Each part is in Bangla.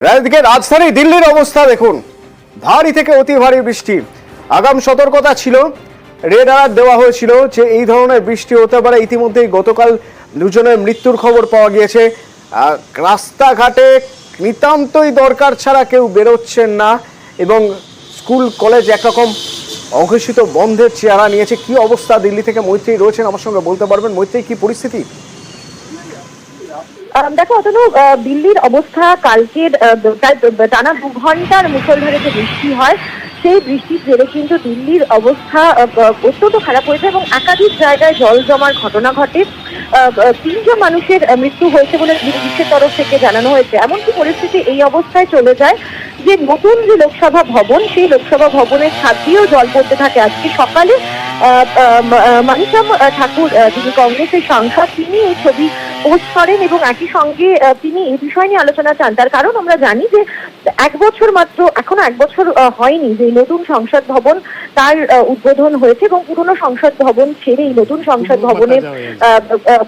রাজদিকে রাজধানী দিল্লির অবস্থা দেখুন, ভারী থেকে অতি ভারী বৃষ্টি। আগাম সতর্কতা ছিল, রেড অ্যালার্ট দেওয়া হয়েছিল যে এই ধরনের বৃষ্টি হতে পারে। ইতিমধ্যেই গতকাল দুজনের মৃত্যুর খবর পাওয়া গিয়েছে। রাস্তাঘাটে নিতান্তই দরকার ছাড়া কেউ বেরোচ্ছেন না এবং স্কুল কলেজ একরকম অঘোষিত বন্ধের চেহারা নিয়েছে। কি অবস্থা দিল্লি থেকে মৈত্রী রয়েছেন আমার সঙ্গে, বলতে পারবেন মৈত্রী কি পরিস্থিতি? দেখো অতনু, দিল্লির অবস্থা কালকের টানা 2 ঘন্টার মুষলধারে যে বৃষ্টি হয় সেই বৃষ্টির জেরে কিন্তু দিল্লির অবস্থা অত্যন্ত খারাপ হয়েছে এবং একাধিক জায়গায় জল জমার ঘটনা ঘটে। 3 জন মানুষের মৃত্যু হয়েছে বলে পুলিশের তরফ থেকে জানানো হয়েছে। এমনকি পরিস্থিতি এই অবস্থায় চলে যায় যে নতুন যে লোকসভা ভবন, সেই লোকসভা ভবনের ছাদ দিয়েও জল পড়তে থাকে। আজকে সকালে মানিকম ঠাকুর, যিনি কংগ্রেসের সাংসদ, তিনি এই ছবি পোস্ট করেন এবং একই সঙ্গে তিনি এই বিষয় নিয়ে আলোচনা চান। তার কারণ আমরা জানি যে 1 বছর মাত্র, এখনো 1 বছর হয়নি যে নতুন সংসদ ভবন তার উদ্বোধন হয়েছে এবং পুরনো সংসদ ভবন ছেড়ে এই নতুন সংসদ ভবনে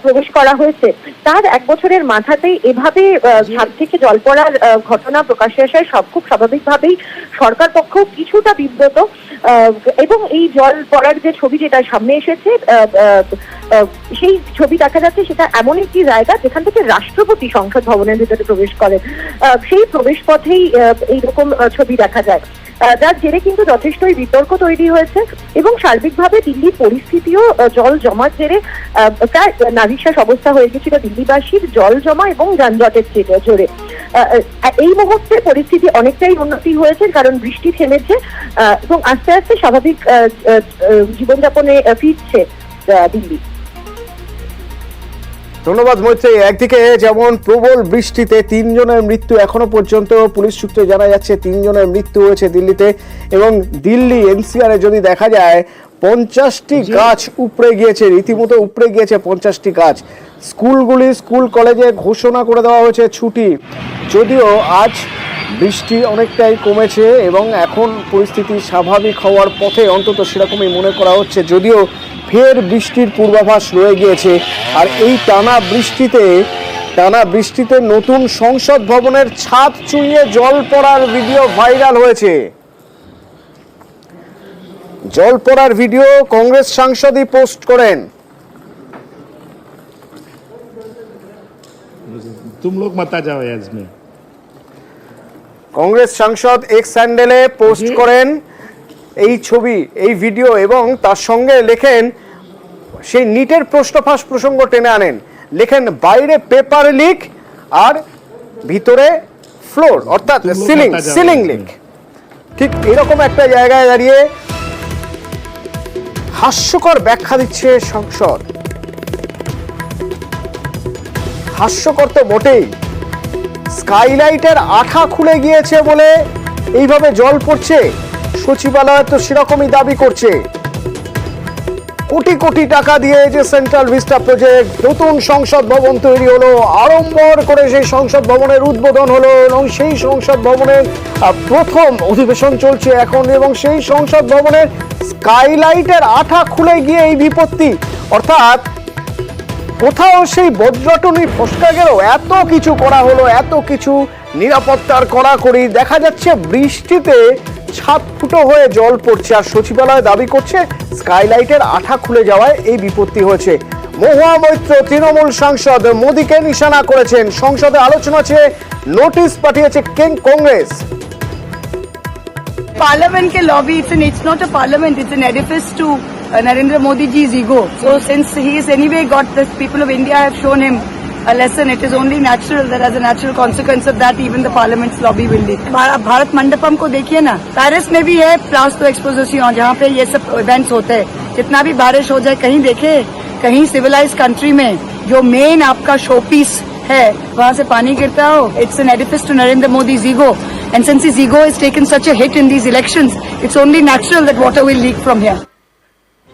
প্রবেশ করা হয়েছে। তার 1 বছরের মাথাতেই এভাবে ছাদ থেকে জল পড়ার ঘটনা প্রকাশ্যে আসায় খুব স্বাভাবিকভাবেই সরকার পক্ষ কিছুটা বিব্রত এবং এই জল পড়ার যে ছবি যেটা সামনে এসেছে, সেই ছবি দেখা যাচ্ছে সেটা এমন একটি জায়গা যেখান থেকে রাষ্ট্রপতি সংসদ ভবনের ভিতরে প্রবেশ করেন। সেই প্রবেশ পথেই এইরকম ছবি দেখা যায়, যার জেরে কিন্তু যথেষ্টই বিতর্ক তৈরি হয়েছে এবং সার্বিকভাবে দিল্লির পরিস্থিতিও জল জমার জেরে প্রায় নাভিশ্বাস অবস্থা হয়ে গেছিল দিল্লিবাসীর, জল জমা এবং যানজটের জোরে। এই মুহূর্তে পরিস্থিতি অনেকটাই উন্নতি হয়েছে কারণ বৃষ্টি থেমেছে এবং আস্তে আস্তে স্বাভাবিক জীবনযাপনে ফিরছে দিল্লি। ধন্যবাদ মৈত্রী। একদিকে যেমন প্রবল বৃষ্টিতে 3 জনের মৃত্যু, এখনো পর্যন্ত পুলিশ সূত্রে জানা যাচ্ছে 3 জনের মৃত্যু হয়েছে দিল্লিতে এবং দিল্লি এনসিআরে যদি দেখা যায় 50টি গাছ উপড়ে গিয়েছে, রীতিমতো উপড়ে গিয়েছে 50টি গাছ। স্কুল কলেজে ঘোষণা করে দেওয়া হয়েছে ছুটি, যদিও আজ বৃষ্টি অনেকটাই কমেছে এবং এখন পরিস্থিতি স্বাভাবিক হওয়ার পথে, অন্তত সেরকমই মনে করা হচ্ছে, যদিও ফের বৃষ্টির পূর্বাভাস রয়ে গিয়েছে। আর এই টানা বৃষ্টিতে নতুন সংসদ ভবনের ছাদ চুঁইয়ে জল পড়ার ভিডিও ভাইরাল হয়েছে। জল পড়ার ভিডিও কংগ্রেস সাংসদই পোস্ট করেন। तुम लोग मत आ जाओ इसमें। কংগ্রেস সাংসদ এক্স হ্যান্ডেলে পোস্ট করেন এই ছবি, এই ভিডিও এবং তার সঙ্গে লেখেন, সেই নিটের প্রশ্নফাঁস প্রসঙ্গ টেনে আনেন, লেখেন বাইরে পেপার লিক আর ভিতরে ফ্লোর অর্থাৎ সিলিং লিক। ঠিক এরকম একটা জায়গায় দাঁড়িয়ে হাস্যকর ব্যাখ্যা দিচ্ছে সংসদ। হাস্যকর তো বটেই, স্কাইলাইটের আঠা খুলে গিয়েছে বলে এইভাবে জল পড়ছে। সচিবালয় তো সেরকমই দাবি করছে। কোটি কোটি টাকা দিয়ে যে সেন্ট্রাল ভিস্টা প্রজেক্ট, নতুন সংসদ ভবন তৈরি হলো, আড়ম্বর করে সেই সংসদ ভবনের উদ্বোধন হলো এবং সেই সংসদ ভবনের প্রথম অধিবেশন চলছে এখন এবং সেই সংসদ ভবনের স্কাইলাইটের আঠা খুলে গিয়ে এই বিপত্তি। অর্থাৎ কোথাও সেই বজ্রটনি ফসকা গেল, এত কিছু করা হলো, এত কিছু নিরাপত্তার কড়াকড়ি, দেখা যাচ্ছে বৃষ্টিতে ছাদ ফুটো হয়ে জল পড়ছে আর সচিবালয় দাবি করছে স্কাইলাইটের আঠা খুলে যাওয়ায় এই বিপত্তি হয়েছে। মহুয়া মৈত্র তৃণমূল সাংসদ মোদীকে নিশানা করেছেন, সংসদে আলোচনা চেয়ে নোটিশ পাঠিয়েছে Congress. Parliament ke lobby, it's not a parliament, it's an edifice to Narendra Modi ji's ego. So since he is anyway got the people of India have shown him a lesson, it is only natural that as a natural consequence of that even the parliament's lobby will leak. Bharat Mandapam ko dekhiye na, Paris mein bhi hai Plasto Exposition jahan pe ye sab events hote hain. Jitna bhi barish ho jaye, kahin dekhe, kahin civilized country mein jo main aapka showpiece hai wahan se pani girta ho, it's an edifice to Narendra Modi's ego. And since his ego has taken such a hit in these elections, it's only natural that water will leak from here.